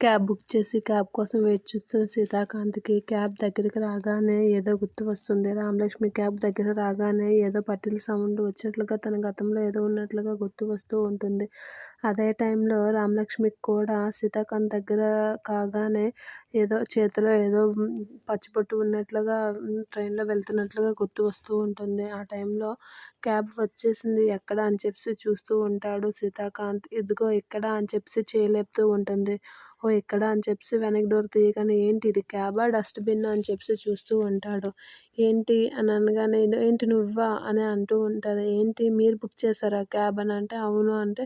Cab book చేసి cab కోసం wait చూస్తున్న సీతాకాంత్‌కి క్యాబ్ దగ్గరికి రాగానే ఏదో గుర్తు వస్తుంది. రామలక్ష్మి క్యాబ్ దగ్గర రాగానే ఏదో పట్టీల సౌండ్ వచ్చినట్లుగా, తన గతంలో ఏదో ఉన్నట్లుగా గుర్తు వస్తూ ఉంటుంది. అదే టైంలో రామలక్ష్మికి కూడా సీతాకాంత్ దగ్గర కాగానే ఏదో చేతిలో ఏదో పచ్చిబొట్టు ఉన్నట్లుగా, ట్రైన్‌లో వెళ్తున్నట్లుగా గుర్తు వస్తూ ఉంటుంది. ఆ టైంలో క్యాబ్ వచ్చేసింది ఎక్కడ అని చెప్పేసి చూస్తూ ఉంటాడు సీతాకాంత్. ఇదిగో ఇక్కడ అని చెప్పేసి చేయి లేపుతూ ఉంటుంది. ఓహ్! ఇక్కడా అని చెప్పేసి వెనక్కి డోర్ తీయగానే ఏంటి ఇది క్యాబా, డస్ట్‌బిన్నా అని చెప్పేసి చూస్తూ ఉంటాడు. ఏంటి అని అనగానే ఏంటి నువ్వా అని అంటూ ఉంటారు. ఏంటి మీరు బుక్ చేశారా క్యాబ్ అని అంటే, అవును అంటే,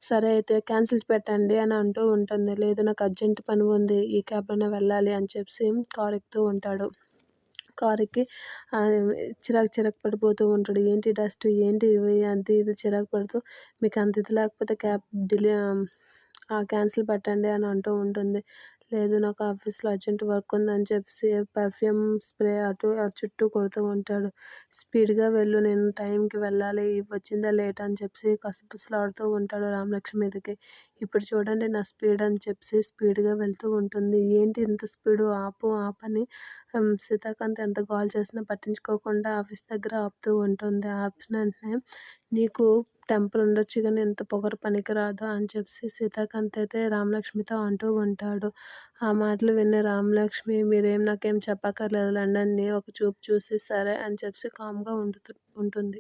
సరే అయితే క్యాన్సిల్ పెట్టండి అని అంటూ ఉంటుంది. లేదు నాకు అర్జెంట్ పని ఉంది, ఈ క్యాబ్‌లోనే వెళ్ళాలి అని చెప్పేసి కార్ ఎక్కుతూ ఉంటాడు. కారెక్కి చిరాకు పడిపోతూ ఉంటాడు. ఏంటి డస్ట్, ఏంటి ఇవి అది ఇది చిరాకు పడుతూ, మీకు అంత ఇది లేకపోతే క్యాబ్ క్యాన్సిల్ పెట్టండి అని అంటూ ఉంటుంది. లేదు నాకు ఆఫీస్‌లో అర్జెంట్ వర్క్ ఉందని చెప్పేసి పర్ఫ్యూమ్ స్ప్రే అటు చుట్టూ కొడుతూ ఉంటాడు. స్పీడ్‌గా వెళ్ళు, నేను టైంకి వెళ్ళాలి, వచ్చిందా లేటా అని చెప్పేసి కసుపుసలాడుతూ ఉంటాడు రామలక్ష్మి మీదకి. ఇప్పుడు చూడండి నా స్పీడ్ అని చెప్పేసి స్పీడ్‌గా వెళ్తూ ఉంటుంది. ఏంటి ఇంత స్పీడు, ఆపు ఆపని సీతాకాంత్ ఎంత గోల చేసినా పట్టించుకోకుండా ఆఫీస్ దగ్గర ఆపుతూ ఉంటుంది. ఆపిన వెంటనే నీకు టెంపర్ ఉండొచ్చు గానీ ఇంత పొగరు పనికిరాదు అని చెప్పేసి సీతాకాంత్ అయితే రామలక్ష్మితో అంటూ ఉంటాడు. ఆ మాటలు విన్న రామలక్ష్మి నాకేం చెప్పక్కర్లేదు లెండి అని ఒక చూపు చూసి సరే అని చెప్పేసి కామ్‌గా ఉంటుంది.